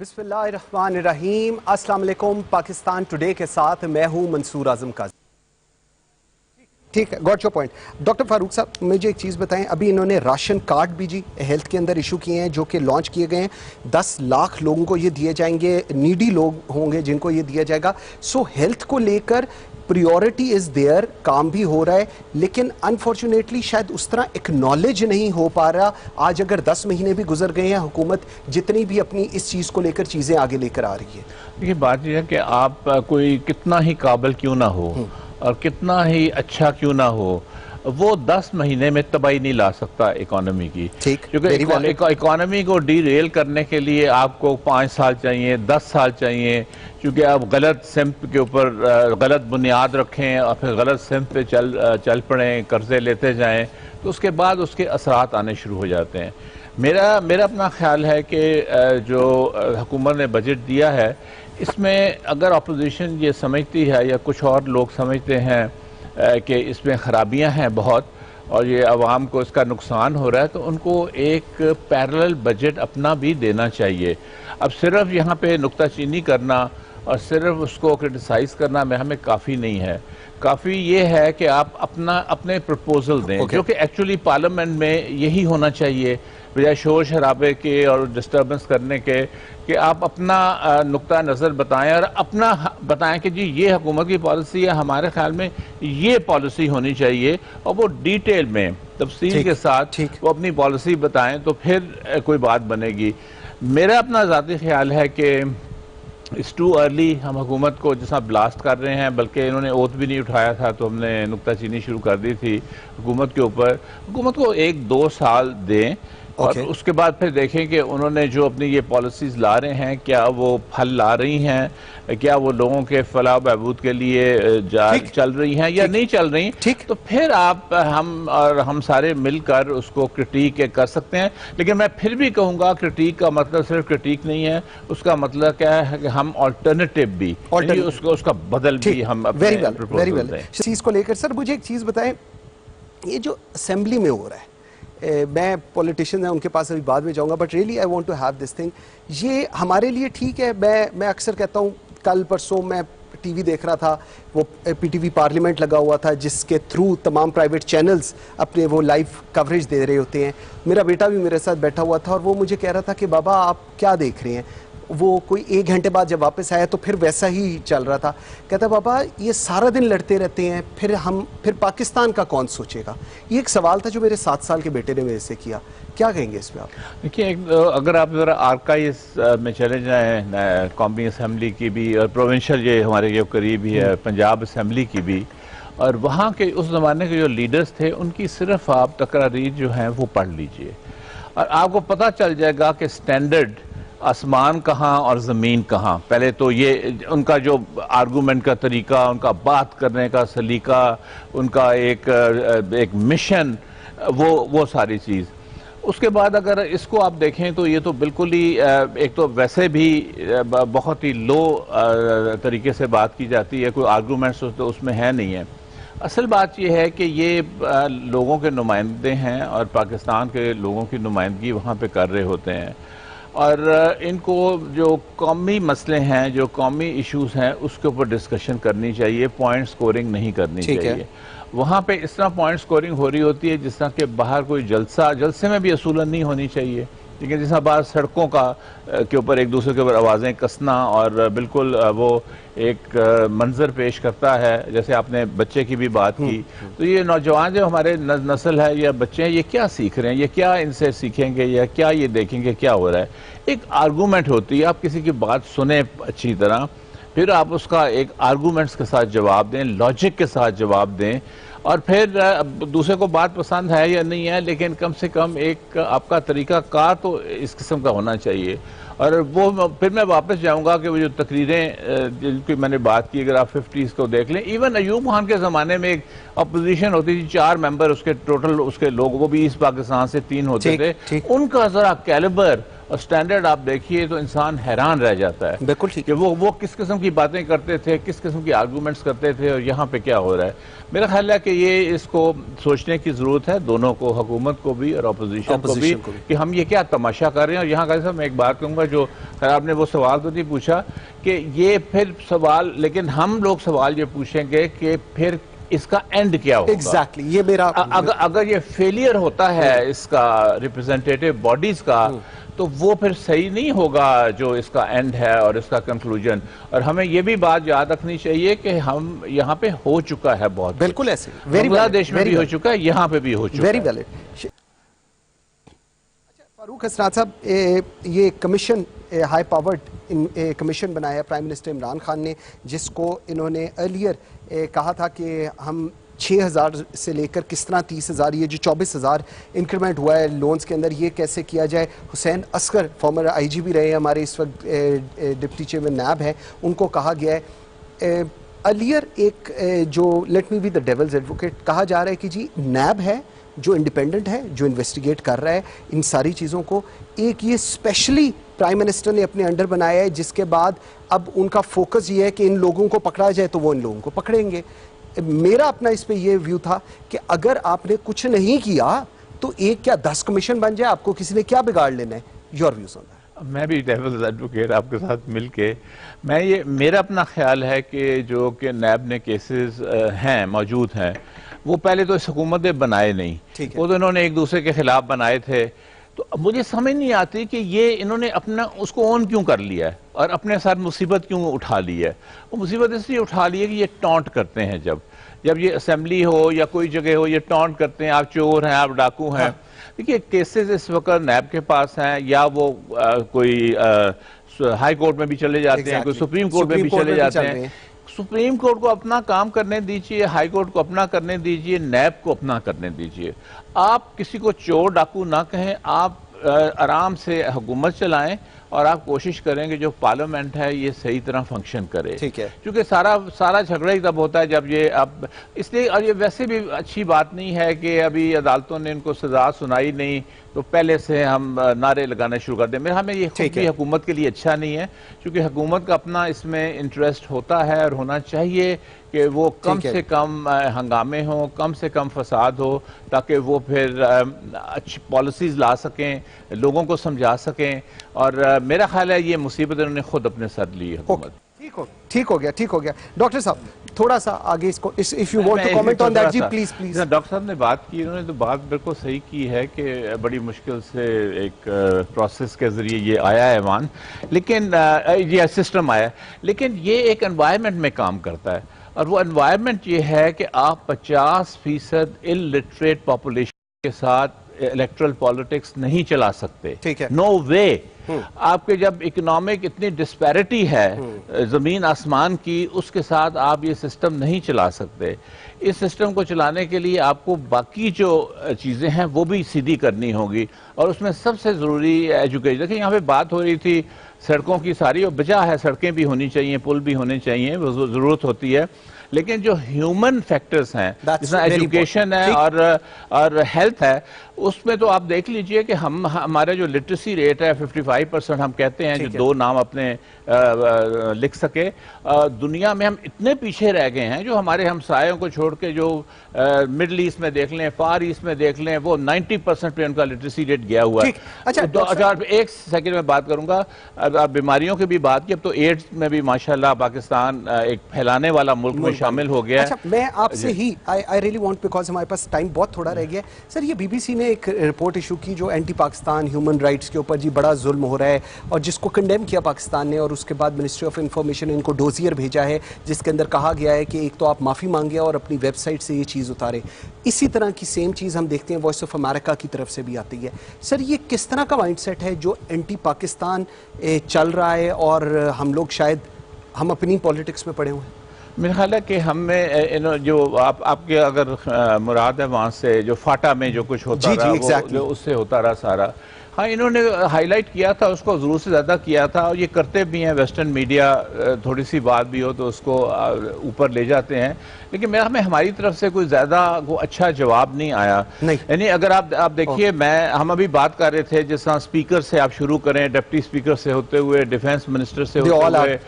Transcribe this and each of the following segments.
बिस्मिल्लाहिर्रहमानिर्रहीम। अस्सलाम वालेकुम। पाकिस्तान टुडे के साथ मैं हूं मंसूर आजम काजी। ठीक है, got your point. Doctor Farooq साहब, मुझे एक चीज़ बताएं, अभी इन्होंने राशन कार्ड भी जी हेल्थ के अंदर इशू किए हैं जो कि लॉन्च किए गए हैं। 10 लाख लोगों को ये दिए जाएंगे, नीडी लोग होंगे जिनको ये दिया जाएगा। सो हेल्थ को लेकर प्रायोरिटी इज़ देयर, काम भी हो रहा है, लेकिन अनफॉर्चुनेटली शायद उस तरह एक्नॉलेज नहीं हो पा रहा। आज अगर 10 महीने भी गुजर गए हैं, हुकूमत जितनी भी अपनी इस चीज़ को लेकर चीज़ें आगे लेकर आ रही है। देखिए, बात यह है कि आप कोई कितना ही काबिल क्यों ना हो और कितना ही अच्छा क्यों ना हो, वो 10 महीने में तबाही नहीं ला सकता इकोनॉमी की। क्योंकि इकोनॉमी को डीरेल करने के लिए आपको 5 साल चाहिए, 10 साल चाहिए, क्योंकि आप गलत सिम्प के ऊपर गलत बुनियाद रखें और फिर गलत सिम्प पे चल पड़ें, कर्जे लेते जाएं, तो उसके बाद उसके असरात आने शुरू हो जाते हैं। मेरा अपना ख्याल है कि जो हुकूमत ने बजट दिया है, इसमें अगर अपोजिशन ये समझती है या कुछ और लोग समझते हैं कि इसमें खराबियां हैं बहुत और ये आवाम को इसका नुकसान हो रहा है, तो उनको एक पैरेलल बजट अपना भी देना चाहिए। अब सिर्फ यहाँ पे नुक्ताचीनी करना और सिर्फ उसको क्रिटिसाइज़ करना में हमें काफ़ी नहीं है। काफ़ी ये है कि आप अपने प्रपोजल दें, जो कि एक्चुअली पार्लियामेंट में यही होना चाहिए, बजाय शोर शराबे के और डिस्टर्बेंस करने के, कि आप अपना नुक्ता नज़र बताएं और अपना बताएं कि जी ये हुकूमत की पॉलिसी है, हमारे ख्याल में ये पॉलिसी होनी चाहिए, और वो डिटेल में तफसील के साथ वो अपनी पॉलिसी बताएं, तो फिर कोई बात बनेगी। मेरा अपना ज़ाती ख्याल है कि इट्स टू अर्ली हम हुकूमत को जैसा ब्लास्ट कर रहे हैं, बल्कि इन्होंने ओथ भी नहीं उठाया था तो हमने नुक्ताचीनी शुरू कर दी थी हुकूमत के ऊपर। हुकूमत को 1-2 साल दें और उसके बाद फिर देखें कि उन्होंने जो अपनी ये पॉलिसीज़ ला रहे हैं, क्या वो फल ला रही हैं, क्या वो लोगों के फलाह बहबूद के लिए चल रही हैं या नहीं चल रही। तो फिर हम सारे मिलकर उसको क्रिटिक कर सकते हैं। लेकिन मैं फिर भी कहूँगा, क्रिटिक का मतलब सिर्फ क्रिटिक नहीं है, उसका मतलब क्या है कि हम ऑल्टरनेटिव भी उसका बदल भी हम इस चीज़ को लेकर। सर मुझे एक चीज़ बताएं, ये जो असेंबली में हो रहा है, मैं पॉलिटिशियन है उनके पास अभी बाद में जाऊंगा, but really I want to have this thing. ये हमारे लिए ठीक है। मैं अक्सर कहता हूँ, कल परसों मैं टीवी देख रहा था, वो पीटीवी पार्लियामेंट लगा हुआ था जिसके थ्रू तमाम प्राइवेट चैनल्स अपने वो लाइव कवरेज दे रहे होते हैं। मेरा बेटा भी मेरे साथ बैठा हुआ था और वो मुझे कह रहा था कि बाबा आप क्या देख रहे हैं। वो कोई 1 घंटे बाद जब वापस आया तो फिर वैसा ही चल रहा था। कहता बाबा ये सारा दिन लड़ते रहते हैं, फिर पाकिस्तान का कौन सोचेगा। ये एक सवाल था जो मेरे 7 साल के बेटे ने मेरे से किया। क्या कहेंगे इस पर आप? देखिए, अगर आप ज़रा आर्काइव्स में चले जाएं, कौमी असम्बली की भी और प्रोविंशियल ये हमारे जो करीब ही है पंजाब असम्बली की भी, और वहाँ के उस ज़माने के जो लीडर्स थे उनकी सिर्फ आप तकरारीर जो हैं वो पढ़ लीजिए और आपको पता चल जाएगा कि स्टैंडर्ड आसमान कहाँ और ज़मीन कहाँ। पहले तो ये उनका जो आर्गूमेंट का तरीका, उनका बात करने का सलीका, उनका एक मिशन, वो सारी चीज़। उसके बाद अगर इसको आप देखें तो ये तो बिल्कुल ही एक तो वैसे भी बहुत ही लो तरीके से बात की जाती है, कोई आर्गूमेंट्स तो उसमें है नहीं है। असल बात यह है कि ये लोगों के नुमाइंदे हैं और पाकिस्तान के लोगों की नुमाइंदगी वहाँ पे कर रहे होते हैं, और इनको जो कौमी मसले हैं, जो कौमी इश्यूज हैं, उसके ऊपर डिस्कशन करनी चाहिए, पॉइंट स्कोरिंग नहीं करनी चाहिए। वहाँ पे इस तरह पॉइंट स्कोरिंग हो रही होती है जिस तरह के बाहर कोई जलसे में भी असूलन नहीं होनी चाहिए, लेकिन जिस तरह बाहर सड़कों के ऊपर एक दूसरे के ऊपर आवाज़ें कसना और बिल्कुल वो एक मंजर पेश करता है, जैसे आपने बच्चे की भी बात की। तो ये नौजवान जो हमारे नस्ल है या बच्चे हैं, ये क्या सीख रहे हैं, ये क्या इनसे सीखेंगे या क्या ये देखेंगे क्या हो रहा है। एक आर्गूमेंट होती है, आप किसी की बात सुने अच्छी तरह, फिर आप उसका एक आर्गूमेंट्स के साथ जवाब दें, लॉजिक के साथ जवाब दें, और फिर दूसरे को बात पसंद है या नहीं है, लेकिन कम से कम एक आपका तरीका कार तो इस किस्म का होना चाहिए। और वो फिर मैं वापस जाऊंगा कि वो जो तकरीरें जिनकी मैंने बात की, अगर आप 50s को देख लें, इवन अयूब खान के ज़माने में एक अपोजिशन होती थी, 4 मेंबर उसके टोटल, उसके लोग वो भी ईस्ट पाकिस्तान से 3 होते थे। उनका ज़रा कैलिबर और स्टैंडर्ड आप देखिए तो इंसान हैरान रह जाता है। बिल्कुल ठीक कि वो किस किस्म की बातें करते थे, किस किस्म की आर्गूमेंट्स करते थे और यहाँ पे क्या हो रहा है। मेरा ख्याल है कि ये इसको सोचने की ज़रूरत है, दोनों को, हुकूमत को भी और अपोजिशन को भी, कि हम ये क्या तमाशा कर रहे हैं। और यहाँ का साहब मैं एक बात कहूँगा, जो खैर आपने वो सवाल तो नहीं पूछा कि ये फिर सवाल, लेकिन हम लोग सवाल ये पूछेंगे कि फिर इसका एंड क्या होगा। एग्जैक्टली ये मेरा अगर ये फेलियर होता है इसका रिप्रेजेंटेटिव बॉडीज का, तो वो फिर सही नहीं होगा जो इसका एंड है और इसका कंक्लूजन। और हमें ये भी बात याद रखनी चाहिए कि हम यहाँ पे हो चुका है बहुत, बिल्कुल ऐसे बांग्लादेश में भी हो चुका है, यहाँ पे भी हो चुका है। Very valid. फारूक हसनात साहब, ये कमीशन, हाई पावर्ड कमीशन बनाया प्राइम मिनिस्टर इमरान खान ने, जिसको इन्होंने अर्लियर कहा था कि हम 6,000 से लेकर किस तरह 30,000, ये जो 24,000 इंक्रीमेंट हुआ है लोन्स के अंदर, ये कैसे किया जाए। हुसैन असगर फॉर्मर आईजीबी रहे हैं हमारे, इस वक्त डिप्टी चेयरमैन नैब है, उनको कहा गया है। अर्लियर एक जो let me be the devil's advocate, कहा जा रहा है कि जी नैब है जो इंडिपेंडेंट है, जो इन्वेस्टिगेट कर रहा है इन सारी चीज़ों को, एक ये स्पेशली प्राइम मिनिस्टर ने अपने अंडर बनाया है, जिसके बाद अब उनका फोकस ये है कि इन लोगों को पकड़ा जाए तो वो इन लोगों को पकड़ेंगे। मेरा अपना इस पे ये व्यू था कि अगर आपने कुछ नहीं किया तो एक क्या 10 कमीशन बन जाए, आपको किसी ने क्या बिगाड़ लेना है। Your views on that. मैं भी डेविल्स एडवोकेट आपके साथ मिलके, मेरा अपना ख्याल है कि जो कि नैब ने केसेस हैं, मौजूद हैं, वो पहले तो इस हुकूमत ने बनाए नहीं, वो तो इन्होंने एक दूसरे के खिलाफ बनाए थे। तो अब मुझे समझ नहीं आती कि ये इन्होंने अपना उसको ऑन क्यों कर लिया है और अपने साथ मुसीबत क्यों उठा ली है। वो मुसीबत इसलिए उठा ली है कि ये टॉन्ट करते हैं, जब ये असेंबली हो या कोई जगह हो, ये टॉन्ट करते हैं, आप चोर हैं, आप डाकू हैं। देखिए केसेस इस वक्त नैब के पास हैं, या वो कोई हाई कोर्ट में भी चले जाते हैं, कोई सुप्रीम कोर्ट में भी चले जाते हैं। सुप्रीम कोर्ट को अपना काम करने दीजिए, हाई कोर्ट को अपना करने दीजिए, नैब को अपना करने दीजिए। आप किसी को चोर डाकू ना कहें, आप आराम से हुकूमत चलाएं और आप कोशिश करेंगे जो पार्लियामेंट है ये सही तरह फंक्शन करे। ठीक है, क्योंकि सारा झगड़ा ही तब होता है जब ये अब इसलिए, और ये वैसे भी अच्छी बात नहीं है कि अभी अदालतों ने इनको सजा सुनाई नहीं तो पहले से हम नारे लगाना शुरू कर दें। मेरे हमें ये खुद भी हुकूमत के लिए अच्छा नहीं है, क्योंकि हुकूमत का अपना इसमें इंटरेस्ट होता है और होना चाहिए कि वो कम से कम हंगामे हों, कम से कम फसाद हो, ताकि वो फिर अच्छी पॉलिसीज ला सकें, लोगों को समझा सकें। और मेरा ख्याल है ये मुसीबत उन्होंने खुद अपने सर ली हुकूमत। ठीक हो गया। डॉक्टर साहब थोड़ा सा आगे इसको, if you want to comment on that जी प्लीज। डॉक्टर साहब ने बात की, उन्होंने तो बात बिल्कुल सही की है कि बड़ी मुश्किल से एक प्रोसेस के जरिए ये आया है वन, लेकिन ये सिस्टम आया, लेकिन ये एक एनवायरनमेंट में काम करता है। और वो एनवायरनमेंट ये है कि आप 50% इलिटरेट पॉपुलेशन के साथ इलेक्ट्रल पॉलिटिक्स नहीं चला सकते। ठीक है, नो वे। आपके जब इकोनॉमिक इतनी डिस्पैरिटी है जमीन आसमान की, उसके साथ आप ये सिस्टम नहीं चला सकते। इस सिस्टम को चलाने के लिए आपको बाकी जो चीज़ें हैं वो भी सीधी करनी होगी, और उसमें सबसे ज़रूरी एजुकेशन। देखिए यहाँ पे बात हो रही थी सड़कों की, सारी और बचा है, सड़कें भी होनी चाहिए, पुल भी होने चाहिए, वो ज़रूरत होती है, लेकिन जो ह्यूमन फैक्टर्स हैं, जिसमें एजुकेशन है और हेल्थ है, उसमें तो आप देख लीजिए कि हमारा जो लिटरेसी रेट है 55% हम कहते हैं, जो 2 नाम अपने लिख सके। दुनिया में हम इतने पीछे रह गए हैं, जो हमारे हमसायों को छोड़ के जो मिडल ईस्ट में देख लें, फार ईस्ट में देख लें, वो 90% पे उनका लिटरेसी रेट गया हुआ है। अच्छा, एक सेकंड में बात करूंगा, बीमारियों की भी बात की, अब तो एड्स में भी माशाल्लाह पाकिस्तान एक फैलाने वाला मुल्क में शामिल हो गया। अच्छा, मैं आपसे ही आई रियली वांट, बिकॉज हमारे पास टाइम बहुत थोड़ा रह गया सर, ये बीबीसी ने एक रिपोर्ट इशू की जो एंटी पाकिस्तान ह्यूमन राइट्स के ऊपर जी बड़ा जुल्म हो रहा है, और जिसको कंडेम किया पाकिस्तान ने, और उसके बाद मिनिस्ट्री ऑफ इंफॉर्मेशन ने इनको डोजियर भेजा है, जिसके अंदर कहा गया है कि एक तो आप माफ़ी मांगे और अपनी वेबसाइट से ये चीज़ उतारे। इसी तरह की सेम चीज़ हम देखते हैं वॉइस ऑफ अमेरिका की तरफ से भी आती है। सर ये किस तरह का माइंडसेट है जो एंटी पाकिस्तान चल रहा है, और हम लोग शायद हम अपनी पॉलिटिक्स में पड़े हुए हैं? मेरा ख्याल है कि हमें जो आपके अगर मुराद है वहाँ से जो फाटा में जो कुछ होता रहा, वो उससे होता रहा सारा, हाँ, इन्होंने हाईलाइट किया था उसको, जरूर से ज्यादा किया था, और ये करते भी हैं। वेस्टर्न मीडिया थोड़ी सी बात भी हो तो उसको ऊपर ले जाते हैं, लेकिन मेरा हमें हमारी तरफ से कोई ज्यादा वो अच्छा जवाब नहीं आया। यानी अगर आप देखिए, हम अभी बात कर रहे थे जिस तरह स्पीकर से आप शुरू करें, डिप्टी स्पीकर से होते हुए, डिफेंस मिनिस्टर से होते हुए,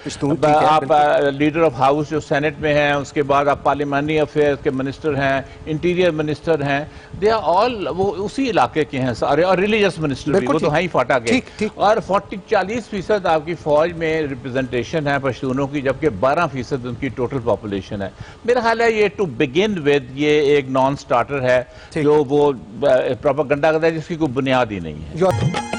आप लीडर ऑफ हाउस जो सेनेट में हैं, उसके बाद आप पार्लियामानी अफेयर्स के मिनिस्टर हैं, इंटीरियर मिनिस्टर हैं, दे आर ऑल वो उसी इलाके के हैं सारे, और रिलीजियस मिनिस्टर भी, वो तो हाई फाटा के। और 40-40% आपकी फौज में रिप्रेजेंटेशन है पश्तूनों की, जबकि 12% उनकी टोटल पॉपुलेशन है। मेरा ख्याल है ये टू बिगिन विद ये एक नॉन स्टार्टर है, जो वो प्रोपेगेंडा करता है जिसकी कोई बुनियाद ही नहीं है।